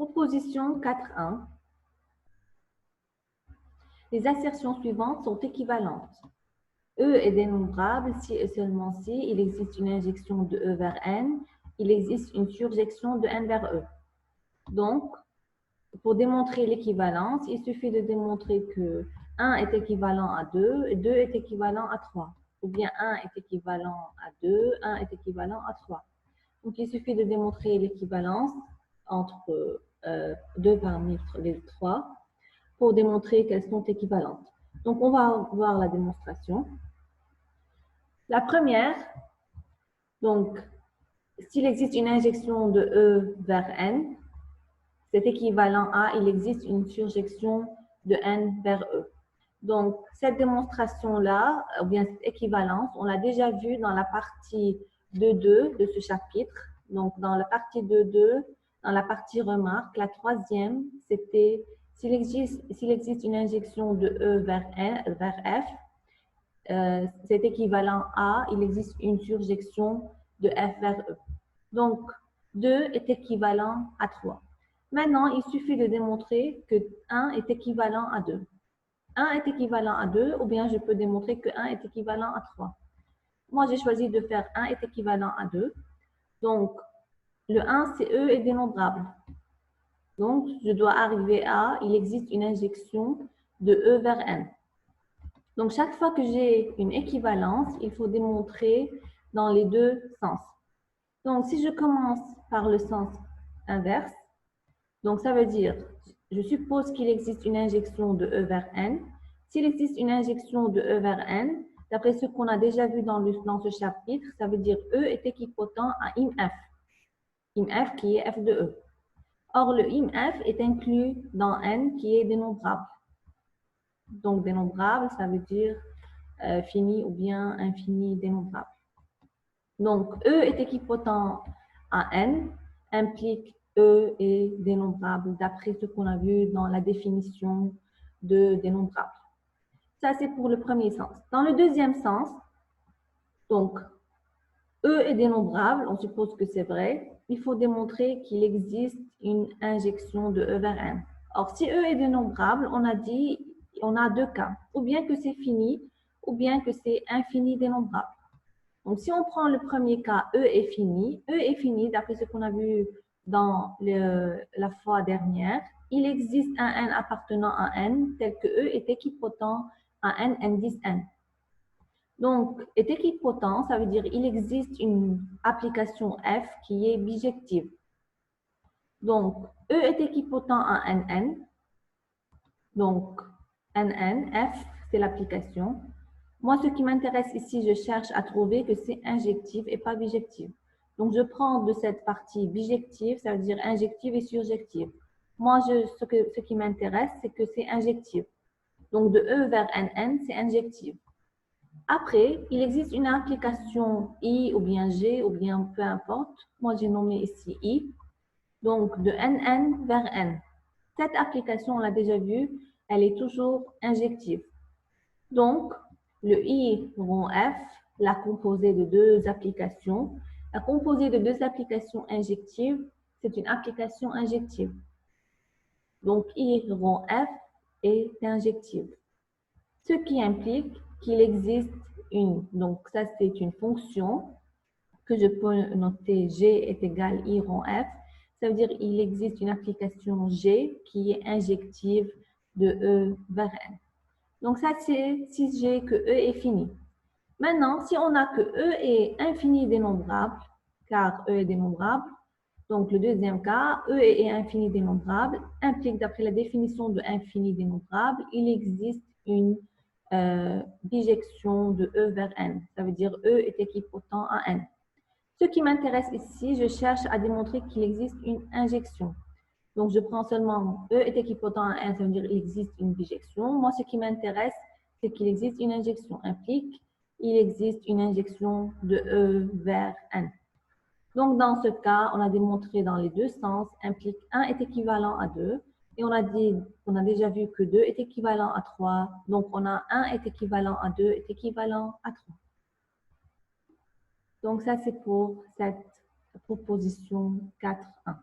Proposition 4.1. Les assertions suivantes sont équivalentes. E est dénombrable si et seulement si il existe une injection de E vers N, il existe une surjection de N vers E. Donc, pour démontrer l'équivalence, il suffit de démontrer que 1 est équivalent à 2 et 2 est équivalent à 3. Ou bien 1 est équivalent à 2, 1 est équivalent à 3. Donc, il suffit de démontrer l'équivalence entre 2 parmi les 3 pour démontrer qu'elles sont équivalentes. Donc, on va voir la démonstration. La première, donc, s'il existe une injection de E vers N, c'est équivalent à, il existe une surjection de N vers E. Donc, cette démonstration-là, ou bien cette équivalence, on l'a déjà vue dans la partie 2.2 de ce chapitre. Donc, dans la partie 2.2, dans la partie remarque, la troisième, c'était s'il existe une injection de E vers F, c'est équivalent à, il existe une surjection de F vers E. Donc, 2 est équivalent à 3. Maintenant, il suffit de démontrer que 1 est équivalent à 2. 1 est équivalent à 2, ou bien je peux démontrer que 1 est équivalent à 3. Moi, j'ai choisi de faire 1 est équivalent à 2. Donc, le 1, c'est E est dénombrable. Donc, je dois arriver à, il existe une injection de E vers N. Donc, chaque fois que j'ai une équivalence, il faut démontrer dans les deux sens. Donc, si je commence par le sens inverse, donc ça veut dire, je suppose qu'il existe une injection de E vers N. S'il existe une injection de E vers N, d'après ce qu'on a déjà vu dans ce chapitre, ça veut dire E est équipotent à IMF. IMF qui est F de E. Or, le IMF est inclus dans N qui est dénombrable. Donc, dénombrable, ça veut dire fini ou bien infini dénombrable. Donc, E est équipotent à N, implique E est dénombrable d'après ce qu'on a vu dans la définition de dénombrable. Ça, c'est pour le premier sens. Dans le deuxième sens, donc, E est dénombrable, on suppose que c'est vrai, il faut démontrer qu'il existe une injection de E vers N. Or, si E est dénombrable, on a dit, on a deux cas, ou bien que c'est fini, ou bien que c'est infini dénombrable. Donc, si on prend le premier cas, E est fini d'après ce qu'on a vu dans la fois dernière, il existe un N appartenant à N tel que E est équipotent à N, N10, N. Donc, est équipotent, ça veut dire il existe une application F qui est bijective. Donc, E est équipotent à NN. Donc, NN, F, c'est l'application. Moi, ce qui m'intéresse ici, je cherche à trouver que c'est injective et pas bijective. Donc, je prends de cette partie bijective, ça veut dire injective et surjective. Moi, ce qui m'intéresse, c'est que c'est injective. Donc, de E vers NN, c'est injective. Après, il existe une application I ou bien G ou bien peu importe. Moi, j'ai nommé ici I. Donc, de NN vers N. Cette application, on l'a déjà vue, elle est toujours injective. Donc, le I rond F, la composée de deux applications. La composée de deux applications injectives, c'est une application injective. Donc, I rond F est injective. Ce qui implique qu'il existe une, donc ça c'est une fonction que je peux noter G est égal I rond F. Ça veut dire qu'il existe une application G qui est injective de E vers N. Donc ça c'est si j'ai que E est fini. Maintenant, si on a que E est infini dénombrable, car E est dénombrable, donc le deuxième cas, E est infini dénombrable, implique d'après la définition de infini dénombrable, il existe une bijection de E vers N. Ça veut dire E est équipotent à N. Ce qui m'intéresse ici, je cherche à démontrer qu'il existe une injection. Donc, je prends seulement E est équipotent à N, ça veut dire qu'il existe une bijection. Moi, ce qui m'intéresse, c'est qu'il existe une injection. Implique, il existe une injection de E vers N. Donc, dans ce cas, on a démontré dans les deux sens, implique 1 est équivalent à 2. Et on a déjà vu que 2 est équivalent à 3. Donc, on a 1 est équivalent à 2 est équivalent à 3. Donc, ça, c'est pour cette proposition 4.1.